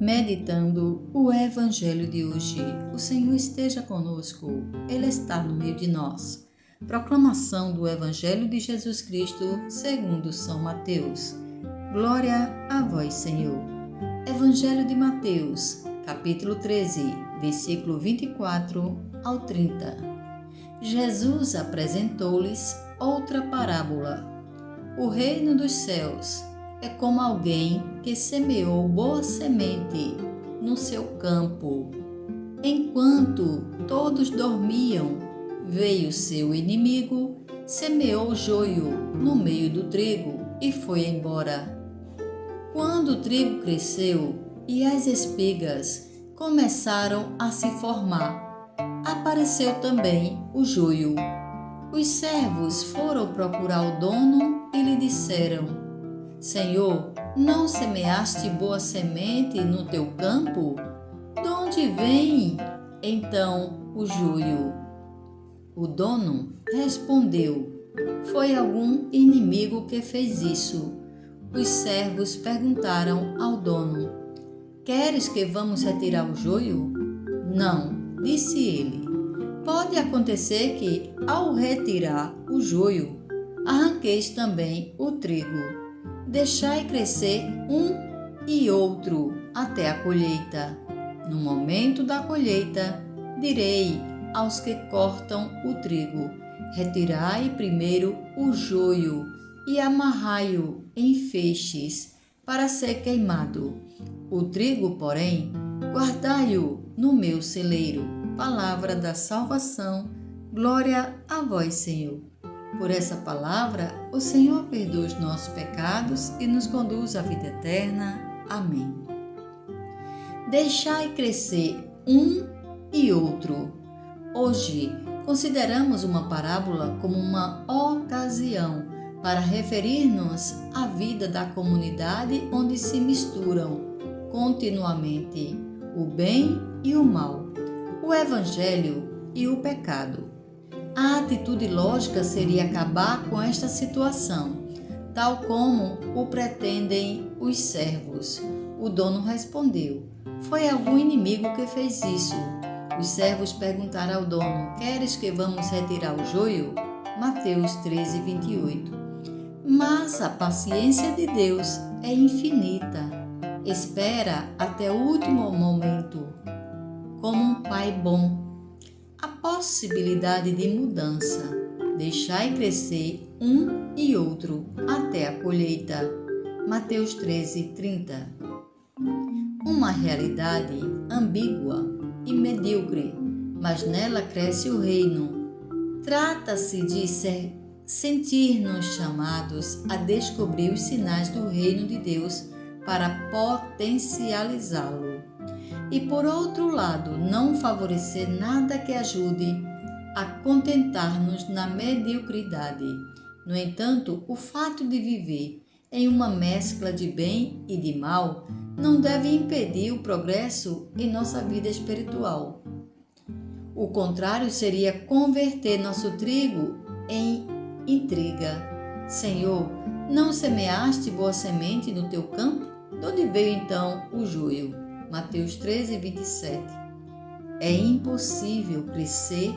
meditando o Evangelho de hoje. O Senhor esteja conosco, Ele está no meio de nós. Proclamação do Evangelho de Jesus Cristo segundo São Mateus. Glória a vós, Senhor. Evangelho de Mateus, capítulo 13, versículo 24 ao 30. Jesus apresentou-lhes outra parábola. O reino dos céus é como alguém que semeou boa semente no seu campo. Enquanto todos dormiam, veio seu inimigo, semeou joio no meio do trigo e foi embora. Quando o trigo cresceu e as espigas começaram a se formar, apareceu também o joio. Os servos foram procurar o dono e lhe disseram: Senhor, não semeaste boa semente no teu campo? De onde vem, então, o joio? O dono respondeu: Foi algum inimigo que fez isso. Os servos perguntaram ao dono: Queres que vamos retirar o joio? Não, disse ele. Pode acontecer que, ao retirar o joio, arranqueis também o trigo. Deixai crescer um e outro até a colheita. No momento da colheita, direi aos que cortam o trigo: retirai primeiro o joio e amarrai-o em feixes para ser queimado. O trigo, porém, guardai-o no meu celeiro. Palavra da salvação. Glória a vós, Senhor. Por essa palavra, o Senhor perdoa os nossos pecados e nos conduz à vida eterna. Amém. Deixai crescer um e outro. Hoje, consideramos uma parábola como uma ocasião para referir-nos à vida da comunidade onde se misturam continuamente o bem e o mal, o Evangelho e o pecado. A atitude lógica seria acabar com esta situação, tal como o pretendem os servos. O dono respondeu: Foi algum inimigo que fez isso. Os servos perguntaram ao dono: Queres que vamos retirar o joio? Mateus 13, 28. Mas a paciência de Deus é infinita. Espera até o último momento, como um pai bom. A possibilidade de mudança. Deixai crescer um e outro até a colheita. Mateus 13, 30. Uma realidade ambígua e medíocre, mas nela cresce o reino. Trata-se de sentir-nos chamados a descobrir os sinais do reino de Deus para potencializá-lo. E por outro lado, não favorecer nada que ajude a contentar-nos na mediocridade. No entanto, o fato de viver em uma mescla de bem e de mal não deve impedir o progresso em nossa vida espiritual. O contrário seria converter nosso trigo em intriga. Senhor, não semeaste boa semente no teu campo? De onde veio então o joio? Mateus 13, 27. É impossível crescer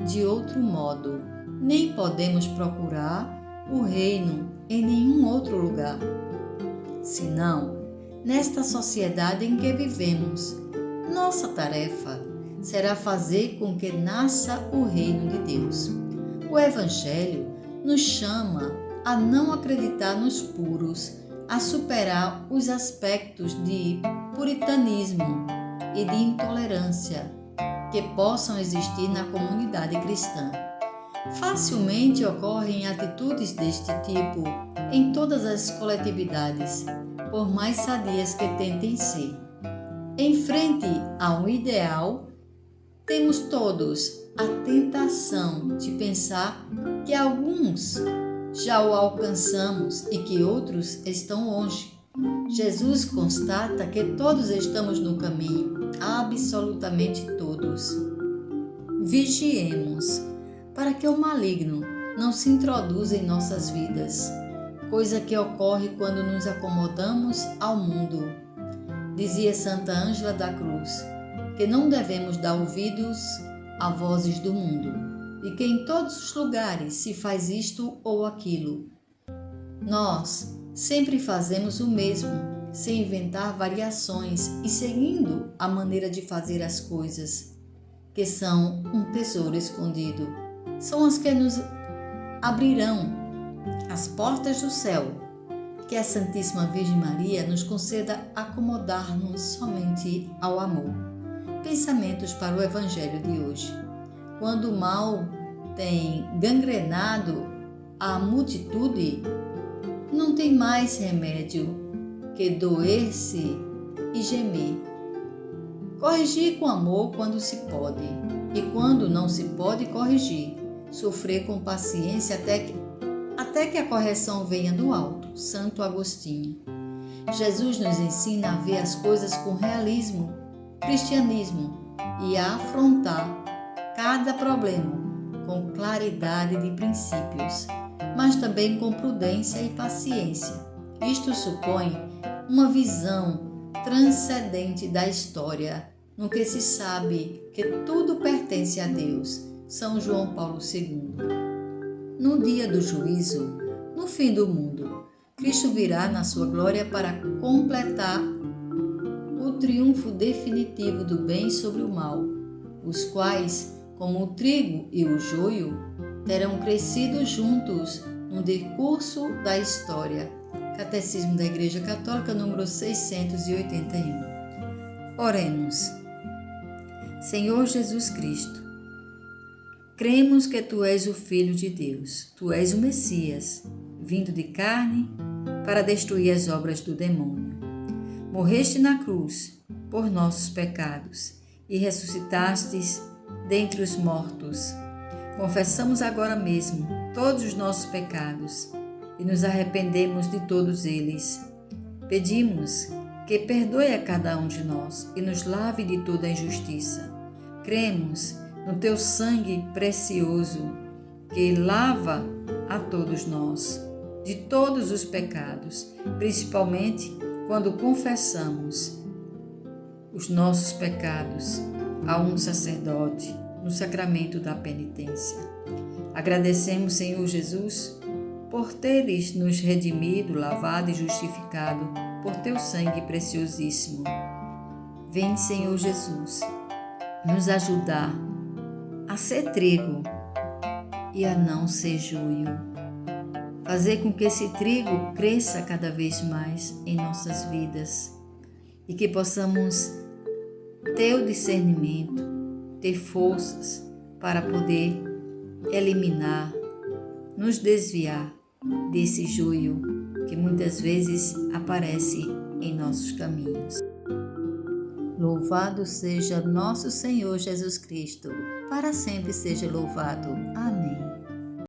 de outro modo, nem podemos procurar o reino em nenhum outro lugar, senão nesta sociedade em que vivemos. Nossa tarefa será fazer com que nasça o reino de Deus. O Evangelho nos chama a não acreditar nos puros, a superar os aspectos de puritanismo e de intolerância que possam existir na comunidade cristã. Facilmente ocorrem atitudes deste tipo em todas as coletividades, por mais sadias que tentem ser. Em frente a um ideal, temos todos a tentação de pensar que alguns já o alcançamos e que outros estão longe. Jesus constata que todos estamos no caminho, absolutamente todos. Vigiemos para que o maligno não se introduza em nossas vidas, coisa que ocorre quando nos acomodamos ao mundo. Dizia Santa Ângela da Cruz que não devemos dar ouvidos a vozes do mundo e que em todos os lugares se faz isto ou aquilo. Nós sempre fazemos o mesmo, sem inventar variações e seguindo a maneira de fazer as coisas, que são um tesouro escondido. São as que nos abrirão as portas do céu. Que a Santíssima Virgem Maria nos conceda acomodar-nos somente ao amor. Pensamentos para o Evangelho de hoje. Quando o mal tem gangrenado a multitude, não tem mais remédio que doer-se e gemer. Corrigir com amor quando se pode, e quando não se pode corrigir, sofrer com paciência até que a correção venha do alto. Santo Agostinho. Jesus nos ensina a ver as coisas com realismo, cristianismo e a afrontar cada problema com claridade de princípios, mas também com prudência e paciência. Isto supõe uma visão transcendente da história, no que se sabe que tudo pertence a Deus. São João Paulo II. No dia do juízo, no fim do mundo, Cristo virá na sua glória para completar o triunfo definitivo do bem sobre o mal, os quais, como o trigo e o joio, terão crescido juntos no decurso da história. Catecismo da Igreja Católica, número 681. Oremos. Senhor Jesus Cristo, cremos que Tu és o Filho de Deus, Tu és o Messias, vindo de carne para destruir as obras do demônio. Morreste na cruz por nossos pecados e ressuscitastes dentre os mortos. Confessamos agora mesmo todos os nossos pecados e nos arrependemos de todos eles. Pedimos que perdoe a cada um de nós e nos lave de toda a injustiça. Cremos no Teu sangue precioso que lava a todos nós de todos os pecados, principalmente quando confessamos os nossos pecados a um sacerdote no sacramento da penitência. Agradecemos, Senhor Jesus, por teres nos redimido, lavado e justificado por Teu sangue preciosíssimo. Vem, Senhor Jesus, nos ajudar a ser trigo e a não ser joio. Fazer com que esse trigo cresça cada vez mais em nossas vidas e que possamos ter o discernimento, ter forças para poder eliminar, nos desviar desse joio que muitas vezes aparece em nossos caminhos. Louvado seja nosso Senhor Jesus Cristo, para sempre seja louvado. Amém.